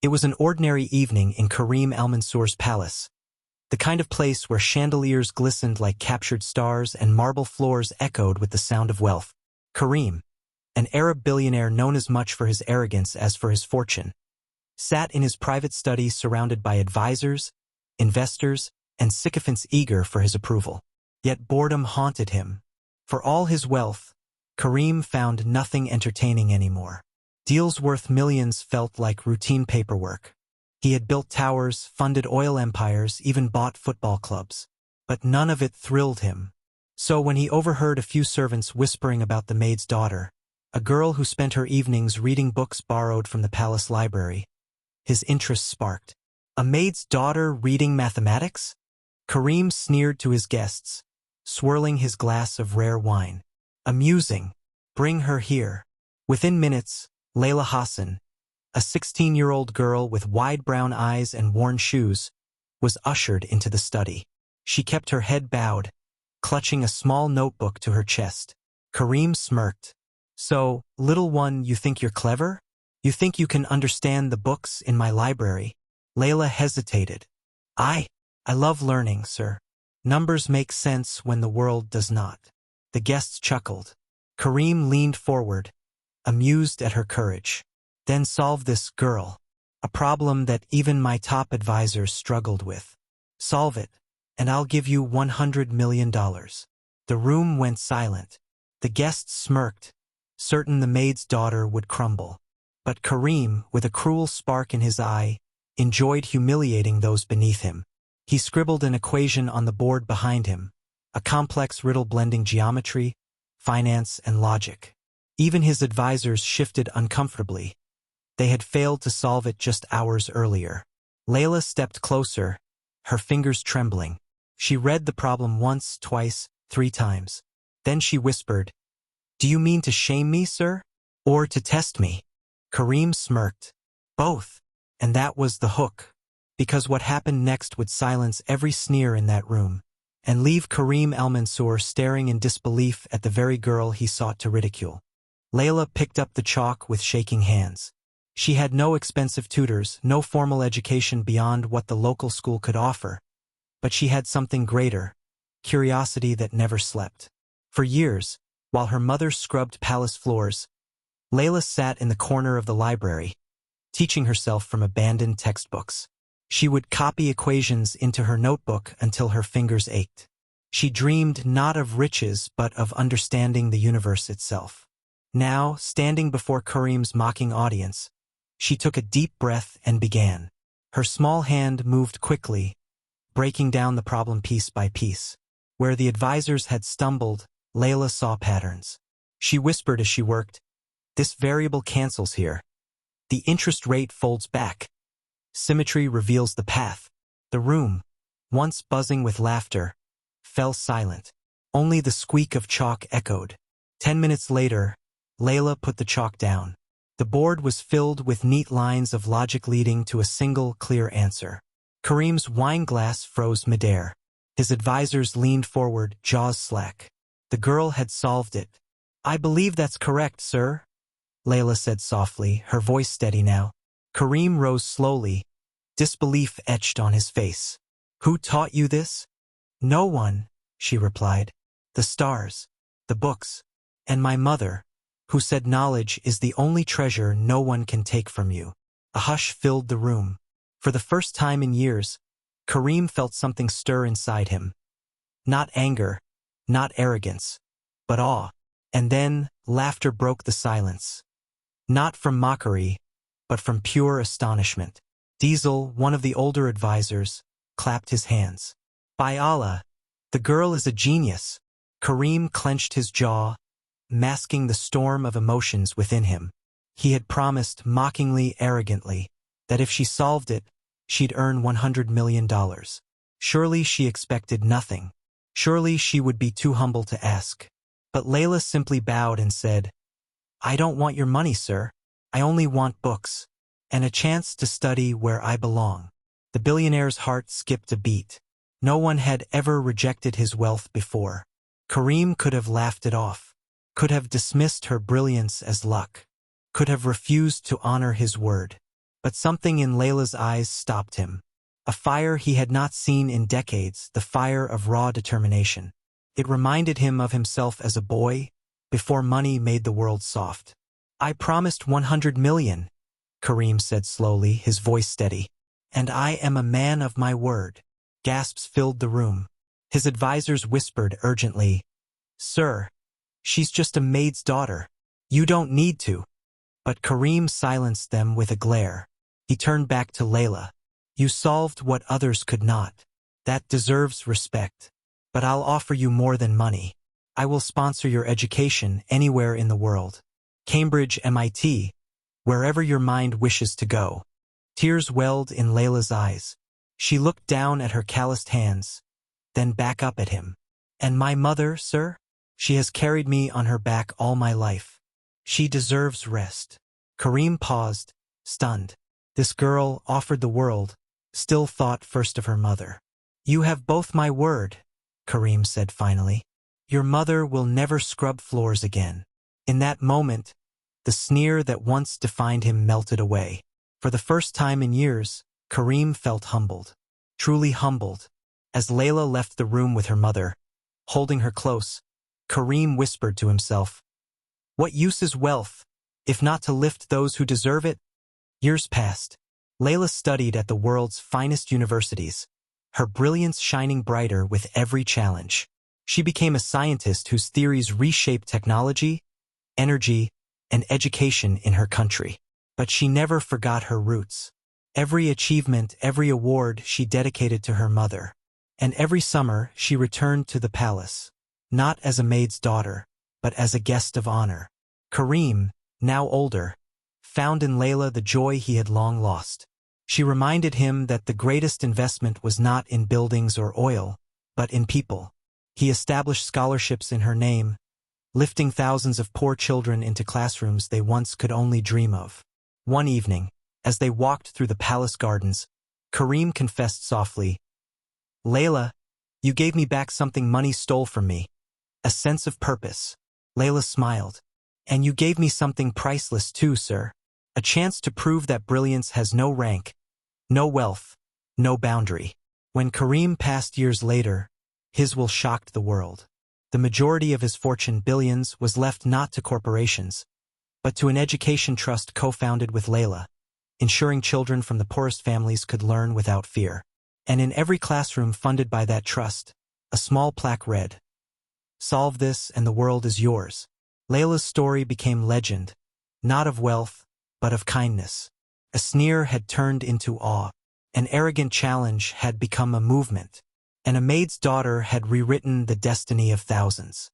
It was an ordinary evening in Karim Al-Mansour's palace, the kind of place where chandeliers glistened like captured stars and marble floors echoed with the sound of wealth. Karim, an Arab billionaire known as much for his arrogance as for his fortune, sat in his private study surrounded by advisors, investors, and sycophants eager for his approval. Yet boredom haunted him. For all his wealth, Karim found nothing entertaining anymore. Deals worth millions felt like routine paperwork. He had built towers, funded oil empires, even bought football clubs. But none of it thrilled him. So when he overheard a few servants whispering about the maid's daughter, a girl who spent her evenings reading books borrowed from the palace library, his interest sparked. A maid's daughter reading mathematics? Karim sneered to his guests, swirling his glass of rare wine. Amusing. Bring her here. Within minutes, Layla Hassan, a 16-year-old girl with wide brown eyes and worn shoes, was ushered into the study. She kept her head bowed, clutching a small notebook to her chest. Karim smirked. So, little one, you think you're clever? You think you can understand the books in my library? Layla hesitated. I love learning, sir. Numbers make sense when the world does not. The guests chuckled. Karim leaned forward, amused at her courage. Then solve this, girl. A problem that even my top advisors struggled with. Solve it, and I'll give you $100 million. The room went silent. The guests smirked, certain the maid's daughter would crumble. But Karim, with a cruel spark in his eye, enjoyed humiliating those beneath him. He scribbled an equation on the board behind him, a complex riddle blending geometry, finance, and logic. Even his advisors shifted uncomfortably. They had failed to solve it just hours earlier. Layla stepped closer, her fingers trembling. She read the problem once, twice, 3 times. Then she whispered, "Do you mean to shame me, sir? Or to test me?" Karim smirked. Both. And that was the hook. Because what happened next would silence every sneer in that room, and leave Karim Al-Mansour staring in disbelief at the very girl he sought to ridicule. Layla picked up the chalk with shaking hands. She had no expensive tutors, no formal education beyond what the local school could offer. But she had something greater, curiosity that never slept. For years, while her mother scrubbed palace floors, Layla sat in the corner of the library, teaching herself from abandoned textbooks. She would copy equations into her notebook until her fingers ached. She dreamed not of riches but of understanding the universe itself. Now, standing before Karim's mocking audience, she took a deep breath and began. Her small hand moved quickly, breaking down the problem piece by piece. Where the advisors had stumbled, Layla saw patterns. She whispered as she worked, "This variable cancels here. The interest rate folds back. Symmetry reveals the path." The room, once buzzing with laughter, fell silent. Only the squeak of chalk echoed. 10 minutes later, Layla put the chalk down. The board was filled with neat lines of logic leading to a single, clear answer. Karim's wine glass froze midair. His advisors leaned forward, jaws slack. The girl had solved it. "I believe that's correct, sir," Layla said softly, her voice steady now. Karim rose slowly, disbelief etched on his face. "Who taught you this?" "No one," she replied. "The stars, the books, and my mother, who said knowledge is the only treasure no one can take from you." A hush filled the room. For the first time in years, Karim felt something stir inside him. Not anger, not arrogance, but awe. And then, laughter broke the silence. Not from mockery, but from pure astonishment. Diesel, one of the older advisors, clapped his hands. "By Allah, the girl is a genius." Karim clenched his jaw, masking the storm of emotions within him. He had promised, mockingly, arrogantly, that if she solved it, she'd earn $100 million. Surely she expected nothing. Surely she would be too humble to ask. But Layla simply bowed and said, "I don't want your money, sir. I only want books, and a chance to study where I belong." The billionaire's heart skipped a beat. No one had ever rejected his wealth before. Karim could have laughed it off, could have dismissed her brilliance as luck, could have refused to honor his word. But something in Layla's eyes stopped him. A fire he had not seen in decades, the fire of raw determination. It reminded him of himself as a boy, before money made the world soft. "I promised 100 million, Kareem said slowly, his voice steady. "And I am a man of my word." Gasps filled the room. His advisors whispered urgently, "Sir, she's just a maid's daughter. You don't need to." But Kareem silenced them with a glare. He turned back to Layla. "You solved what others could not. That deserves respect. But I'll offer you more than money. I will sponsor your education anywhere in the world. Cambridge, MIT, wherever your mind wishes to go." Tears welled in Layla's eyes. She looked down at her calloused hands, then back up at him. "And my mother, sir? She has carried me on her back all my life. She deserves rest." Kareem paused, stunned. This girl, offered the world, still thought first of her mother. "You have both my word," Kareem said finally. "Your mother will never scrub floors again." In that moment, the sneer that once defined him melted away. For the first time in years, Kareem felt humbled. Truly humbled. As Layla left the room with her mother, holding her close, Kareem whispered to himself, "What use is wealth, if not to lift those who deserve it?" Years passed. Layla studied at the world's finest universities, her brilliance shining brighter with every challenge. She became a scientist whose theories reshaped technology, energy, and education in her country. But she never forgot her roots. Every achievement, every award she dedicated to her mother. And every summer she returned to the palace, not as a maid's daughter, but as a guest of honor. Kareem, now older, found in Layla the joy he had long lost. She reminded him that the greatest investment was not in buildings or oil, but in people. He established scholarships in her name, lifting thousands of poor children into classrooms they once could only dream of. One evening, as they walked through the palace gardens, Kareem confessed softly, "Layla, you gave me back something money stole from me. A sense of purpose." Layla smiled. "And you gave me something priceless too, sir. A chance to prove that brilliance has no rank, no wealth, no boundary." When Kareem passed years later, his will shocked the world. The majority of his fortune, billions, was left not to corporations, but to an education trust co-founded with Layla, ensuring children from the poorest families could learn without fear. And in every classroom funded by that trust, a small plaque read, "Solve this and the world is yours." Layla's story became legend, not of wealth, but of kindness. A sneer had turned into awe. An arrogant challenge had become a movement. And a maid's daughter had rewritten the destiny of thousands.